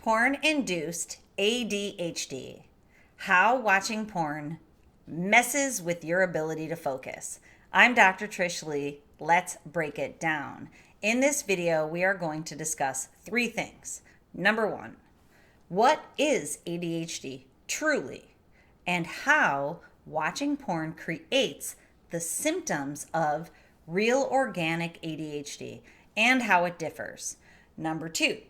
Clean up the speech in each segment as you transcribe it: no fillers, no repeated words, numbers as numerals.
Porn-induced ADHD. How watching porn messes with your ability to focus. I'm Dr. Trish Leigh. Let's break it down. In this video, we are going to discuss three things. Number one, what is ADHD truly, and how watching porn creates the symptoms of real organic ADHD and how it differs. Number two,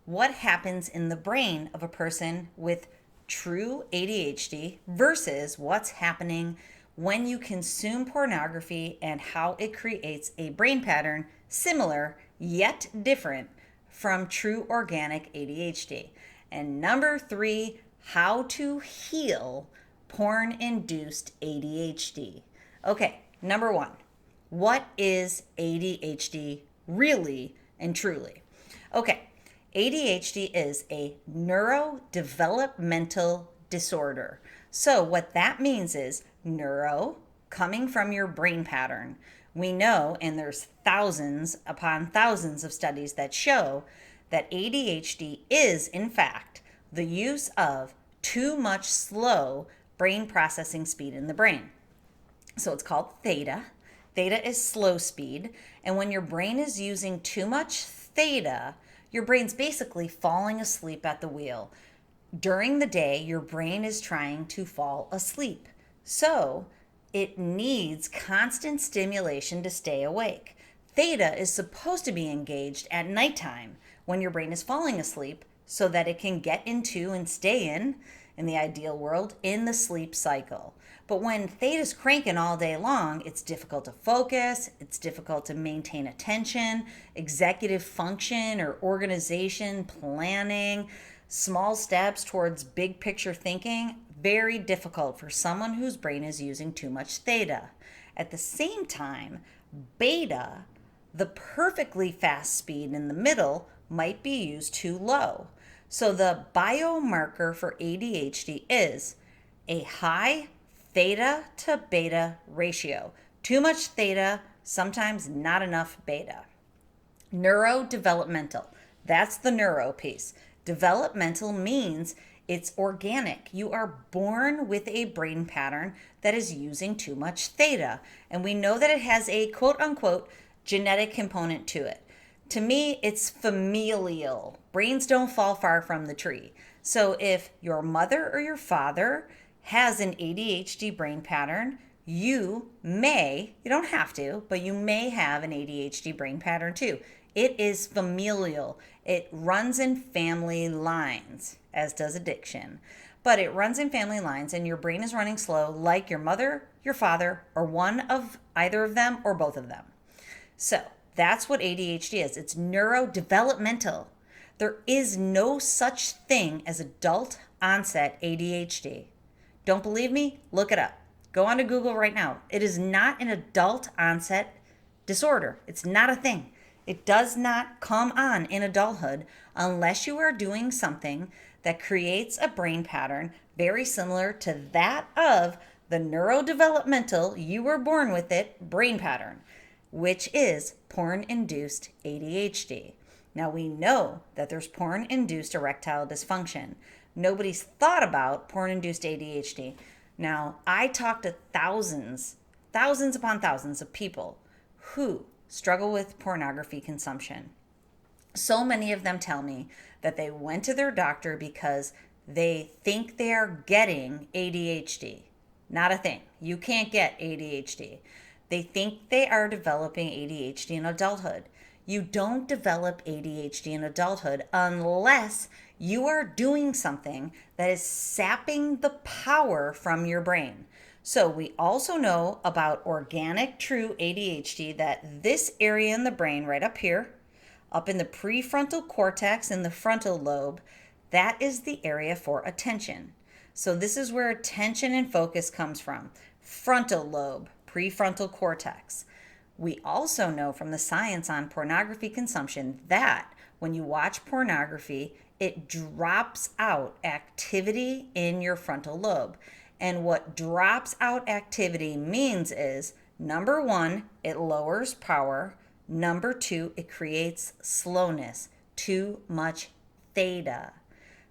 what happens in the brain of a person with true ADHD versus what's happening when you consume pornography and how it creates a brain pattern similar yet different from true organic ADHD. And number three, how to heal porn-induced ADHD. Okay, number one, what is ADHD really and truly? Okay, ADHD is a neurodevelopmental disorder. So what that means is neuro coming from your brain pattern. We know, and there's thousands upon thousands of studies that show that ADHD is, in fact, the use of too much slow brain processing speed in the brain. So it's called theta. Theta is slow speed. And when your brain is using too much theta, your brain's basically falling asleep at the wheel. During the day, your brain is trying to fall asleep. So it needs constant stimulation to stay awake. Theta is supposed to be engaged at nighttime when your brain is falling asleep so that it can get into and stay in the ideal world, in the sleep cycle. But when theta's cranking all day long, it's difficult to focus, it's difficult to maintain attention, executive function or organization, planning, small steps towards big picture thinking, very difficult for someone whose brain is using too much theta. At the same time, beta, the perfectly fast speed in the middle, might be used too low. So the biomarker for ADHD is a high theta to beta ratio. Too much theta, sometimes not enough beta. Neurodevelopmental, that's the neuro piece. Developmental means it's organic. You are born with a brain pattern that is using too much theta. And we know that it has a quote unquote genetic component to it. To me, it's familial. Brains don't fall far from the tree. So if your mother or your father has an ADHD brain pattern, you don't have to, but you may have an ADHD brain pattern too. It is familial. It runs in family lines, as does addiction. But it runs in family lines and your brain is running slow like your mother, your father, or one of either of them or both of them. So that's what ADHD is. It's neurodevelopmental. There is no such thing as adult onset ADHD. Don't believe me? Look it up. Go on to Google right now. It is not an adult onset disorder. It's not a thing. It does not come on in adulthood unless you are doing something that creates a brain pattern very similar to that of the neurodevelopmental, you were born with it, brain pattern, which is porn-induced ADHD. Now we know that there's porn-induced erectile dysfunction. Nobody's thought about porn-induced ADHD. Now, I talk to thousands upon thousands of people who struggle with pornography consumption. So many of them tell me that they went to their doctor because they think they are getting ADHD. Not a thing. You can't get ADHD. They think they are developing ADHD in adulthood. You don't develop ADHD in adulthood unless you are doing something that is sapping the power from your brain. So we also know about organic true ADHD, that this area in the brain right up here, up in the prefrontal cortex in the frontal lobe, that is the area for attention. So this is where attention and focus comes from. Frontal lobe, prefrontal cortex. We also know from the science on pornography consumption that when you watch pornography, it drops out activity in your frontal lobe. And what drops out activity means is, number one, it lowers power. Number two, it creates slowness, too much theta.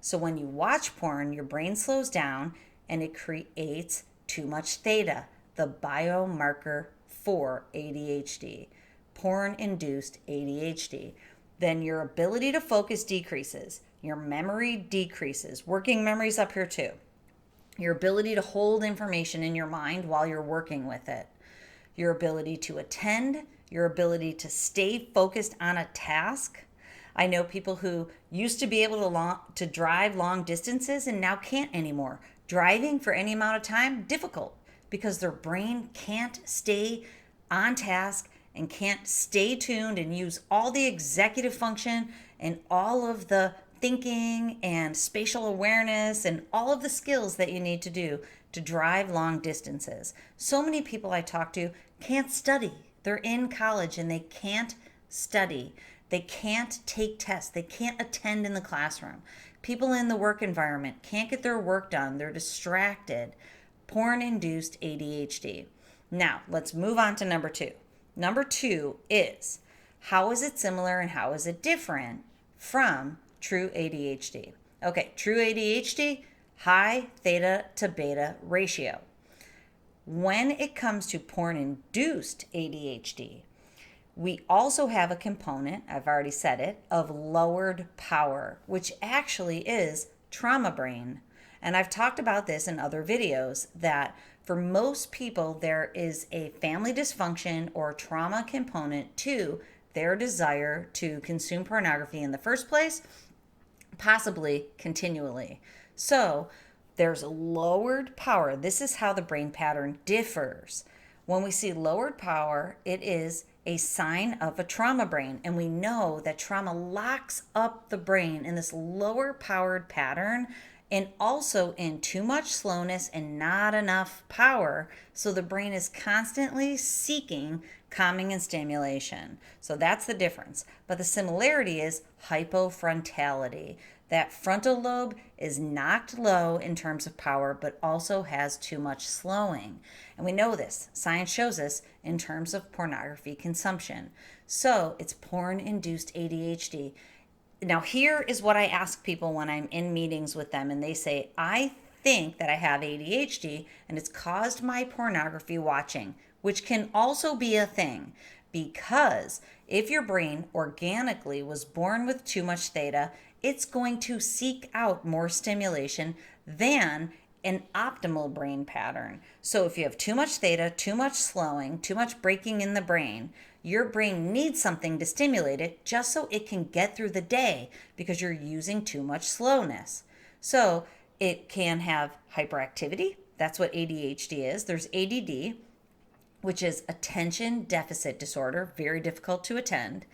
So when you watch porn, your brain slows down and it creates too much theta, the biomarker for ADHD, porn-induced ADHD. Then your ability to focus decreases, your memory decreases, working memory's up here too, your ability to hold information in your mind while you're working with it, your ability to attend, your ability to stay focused on a task. I know people who used to be able to drive long distances and now can't anymore. Driving for any amount of time, difficult, because their brain can't stay on task and can't stay tuned and use all the executive function and all of the thinking and spatial awareness and all of the skills that you need to do to drive long distances. So many people I talk to can't study. They're in college and they can't study. They can't take tests. They can't attend in the classroom. People in the work environment can't get their work done. They're distracted. Porn-induced ADHD. Now, let's move on to number 2. Number 2 is, how is it similar and how is it different from true ADHD? Okay, true ADHD, high theta to beta ratio. When it comes to porn-induced ADHD, we also have a component, I've already said it, of lowered power, which actually is trauma brain. And I've talked about this in other videos that for most people, there is a family dysfunction or trauma component to their desire to consume pornography in the first place, possibly continually. So there's lowered power. This is how the brain pattern differs. When we see lowered power, it is a sign of a trauma brain. And we know that trauma locks up the brain in this lower powered pattern and also in too much slowness and not enough power. So the brain is constantly seeking calming and stimulation. So that's the difference. But the similarity is hypofrontality. That frontal lobe is knocked low in terms of power, but also has too much slowing. And we know this. Science shows us in terms of pornography consumption. So it's porn-induced ADHD. Now, here is what I ask people when I'm in meetings with them, and they say, I think that I have ADHD, and it's caused my pornography watching, which can also be a thing. Because if your brain organically was born with too much theta, it's going to seek out more stimulation than an optimal brain pattern. So if you have too much theta, too much slowing, too much breaking in the brain, your brain needs something to stimulate it just so it can get through the day because you're using too much slowness. So it can have hyperactivity. That's what ADHD is. There's ADD, which is attention deficit disorder, very difficult to attend.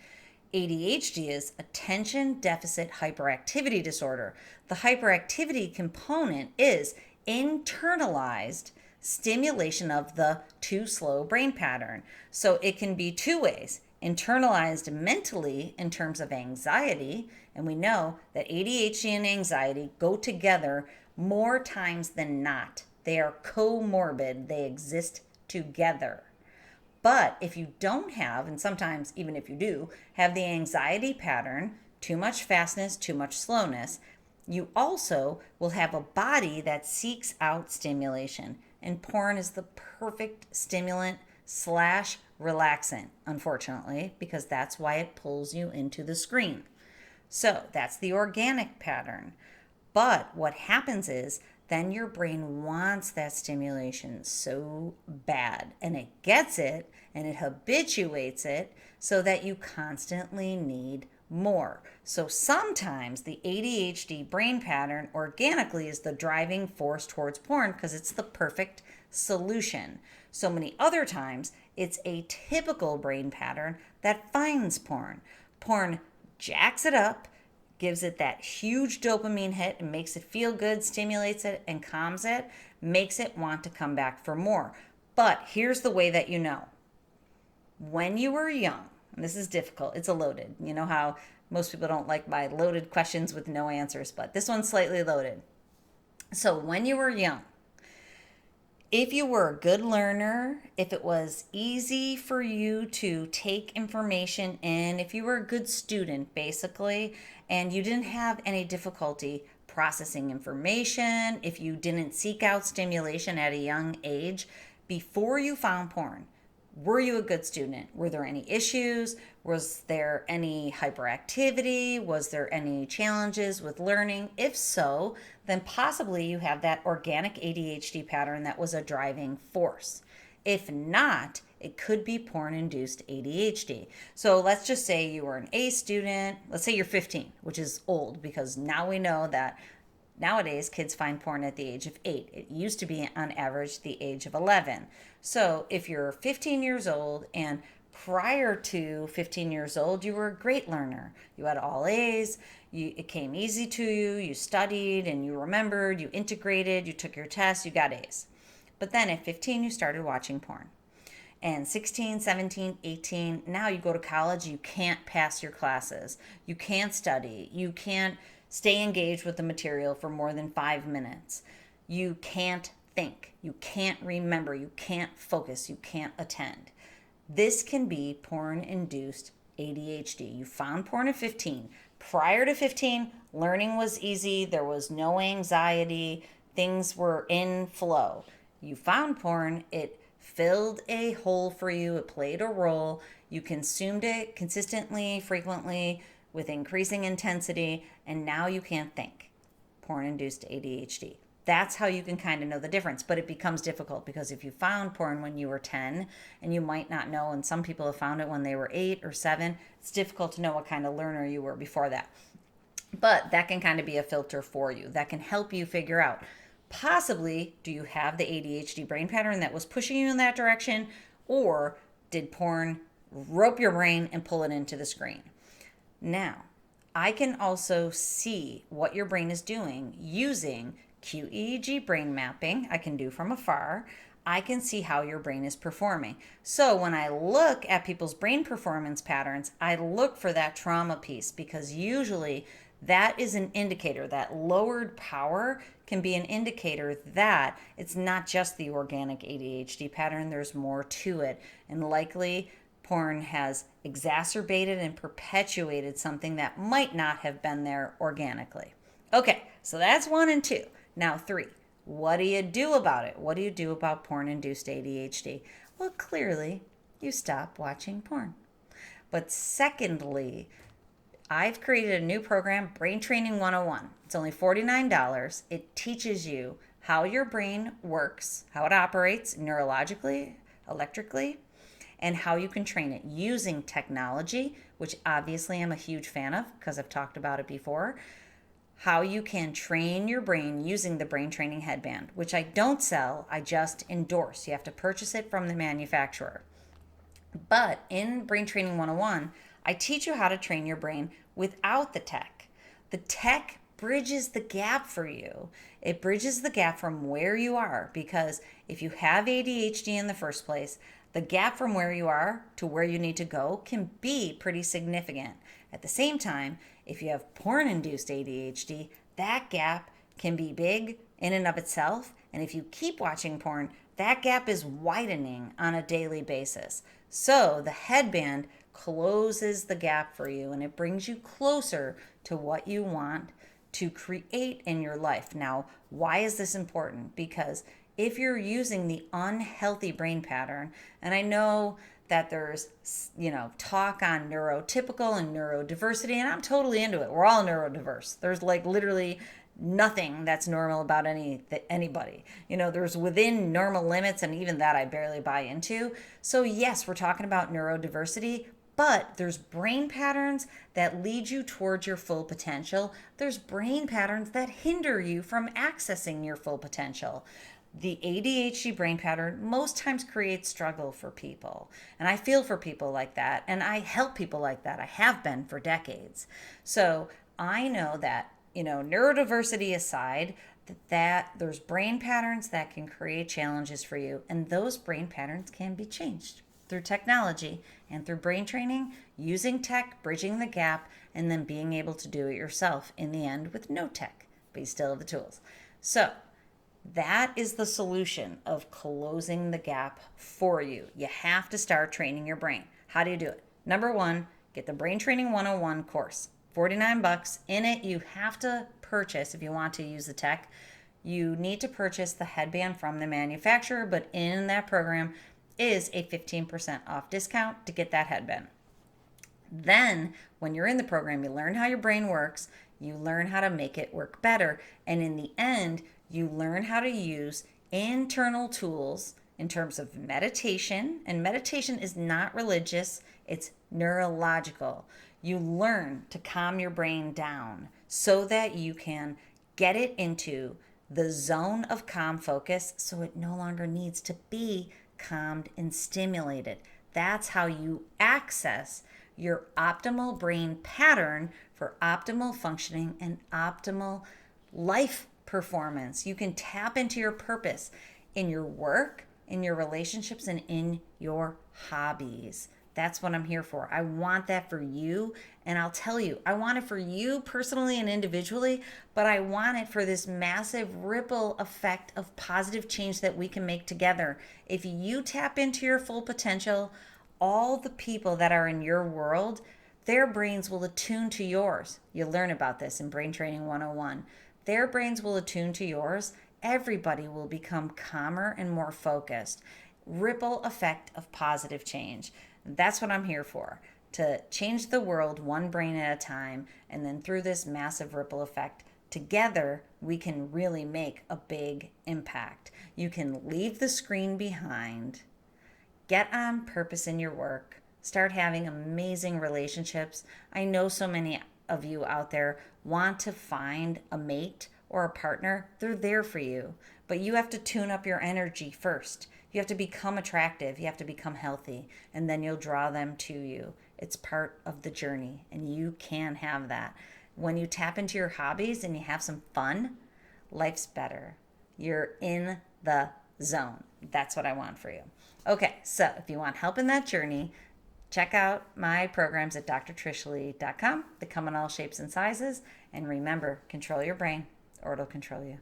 ADHD is attention deficit hyperactivity disorder. The hyperactivity component is internalized stimulation of the too slow brain pattern. So it can be two ways. Internalized mentally in terms of anxiety, and we know that ADHD and anxiety go together more times than not. They are comorbid, they exist together. But if you don't have, and sometimes even if you do, have the anxiety pattern, too much fastness, too much slowness, you also will have a body that seeks out stimulation. And porn is the perfect stimulant slash relaxant, unfortunately, because that's why it pulls you into the screen. So that's the organic pattern. But what happens is then your brain wants that stimulation so bad, and it gets it and it habituates it so that you constantly need more. So sometimes the ADHD brain pattern organically is the driving force towards porn because it's the perfect solution. So many other times it's a typical brain pattern that finds porn. Porn jacks it up, gives it that huge dopamine hit and makes it feel good, stimulates it and calms it, makes it want to come back for more. But here's the way that you know. When you were young, and this is difficult, it's a loaded. You know how most people don't like my loaded questions with no answers, but this one's slightly loaded. So when you were young, If you were a good learner, if it was easy for you to take information in, if you were a good student, basically, and you didn't have any difficulty processing information, if you didn't seek out stimulation at a young age before you found porn, were you a good student? Were there any issues? Was there any hyperactivity? Was there any challenges with learning? If so, then possibly you have that organic ADHD pattern that was a driving force. If not, it could be porn induced ADHD. So let's just say you were an A student. Let's say you're 15, which is old because now we know that nowadays kids find porn at the age of 8. It used to be on average the age of 11. So if you're 15 years old and prior to 15 years old, you were a great learner. You had all A's. It came easy to you. You studied and you remembered. You integrated. You took your tests. You got A's. But then at 15, you started watching porn. And 16, 17, 18, now you go to college, you can't pass your classes. You can't study. You can't stay engaged with the material for more than 5 minutes. You can't think. You can't remember. You can't focus. You can't attend. This can be porn-induced ADHD. You found porn at 15. Prior to 15, learning was easy. There was no anxiety. Things were in flow. You found porn. It filled a hole for you. It played a role. You consumed it consistently, frequently, with increasing intensity, and now you can't think. Porn-induced ADHD. That's how you can kind of know the difference, but it becomes difficult because if you found porn when you were 10 and you might not know, and some people have found it when they were 8 or 7, it's difficult to know what kind of learner you were before that. But that can kind of be a filter for you. That can help you figure out, possibly, do you have the ADHD brain pattern that was pushing you in that direction, or did porn rope your brain and pull it into the screen? Now, I can also see what your brain is doing using QEEG brain mapping. I can do from afar. I can see how your brain is performing. So when I look at people's brain performance patterns, I look for that trauma piece because usually that is an indicator. That lowered power can be an indicator that it's not just the organic ADHD pattern, there's more to it. And likely porn has exacerbated and perpetuated something that might not have been there organically. Okay, so that's 1 and 2. Now 3. What do you do about it? What do you do about porn-induced ADHD? Well, clearly, you stop watching porn. But secondly, I've created a new program, Brain Training 101. It's only $49. It teaches you how your brain works, how it operates neurologically, electrically, and how you can train it using technology, which obviously I'm a huge fan of because I've talked about it before. How you can train your brain using the brain training headband, which I don't sell, I just endorse. You have to purchase it from the manufacturer. But in Brain Training 101, I teach you how to train your brain without the tech. The tech bridges the gap for you. It bridges the gap from where you are, because if you have ADHD in the first place, the gap from where you are to where you need to go can be pretty significant. At the same time, if you have porn-induced ADHD, that gap can be big in and of itself. And if you keep watching porn, that gap is widening on a daily basis. So the headband closes the gap for you and it brings you closer to what you want to create in your life. Now, why is this important? Because if you're using the unhealthy brain pattern, and I know that there's, talk on neurotypical and neurodiversity, and I'm totally into it. We're all neurodiverse. There's like literally nothing that's normal about anybody. There's within normal limits, and even that I barely buy into. So yes, we're talking about neurodiversity, but there's brain patterns that lead you towards your full potential. There's brain patterns that hinder you from accessing your full potential. The ADHD brain pattern most times creates struggle for people. And I feel for people like that. And I help people like that. I have been for decades. So I know that, neurodiversity aside, that there's brain patterns that can create challenges for you. And those brain patterns can be changed through technology and through brain training, using tech, bridging the gap, and then being able to do it yourself in the end with no tech, but you still have the tools. So That is the solution of closing the gap for you. You have to start training your brain. How do you do it? Number one, get the Brain Training 101 course. $49. In it, you have to purchase, if you want to use the tech, you need to purchase the headband from the manufacturer, but in that program is a 15% off discount to get that headband. Then, when you're in the program, you learn how your brain works, you learn how to make it work better, and in the end, you learn how to use internal tools in terms of meditation. And meditation is not religious, it's neurological. You learn to calm your brain down so that you can get it into the zone of calm focus so it no longer needs to be calmed and stimulated. That's how you access your optimal brain pattern for optimal functioning and optimal life performance. You can tap into your purpose in your work, in your relationships, and in your hobbies. That's what I'm here for. I want that for you. And I'll tell you, I want it for you personally and individually, but I want it for this massive ripple effect of positive change that we can make together. If you tap into your full potential, all the people that are in your world, their brains will attune to yours. You'll learn about this in Brain Training 101. Their brains will attune to yours. Everybody will become calmer and more focused. Ripple effect of positive change. That's what I'm here for, to change the world one brain at a time. And then through this massive ripple effect, together, we can really make a big impact. You can leave the screen behind, get on purpose in your work, start having amazing relationships. I know so many of you out there want to find a mate or a partner. They're there for you, but you have to tune up your energy first. You have to become attractive. You have to become healthy, and then you'll draw them to you. It's part of the journey, and you can have that. When you tap into your hobbies and you have some fun, life's better. You're in the zone. That's what I want for you. Okay, so if you want help in that journey, check out my programs at drtrishleigh.com. They come in all shapes and sizes. And remember, control your brain or it'll control you.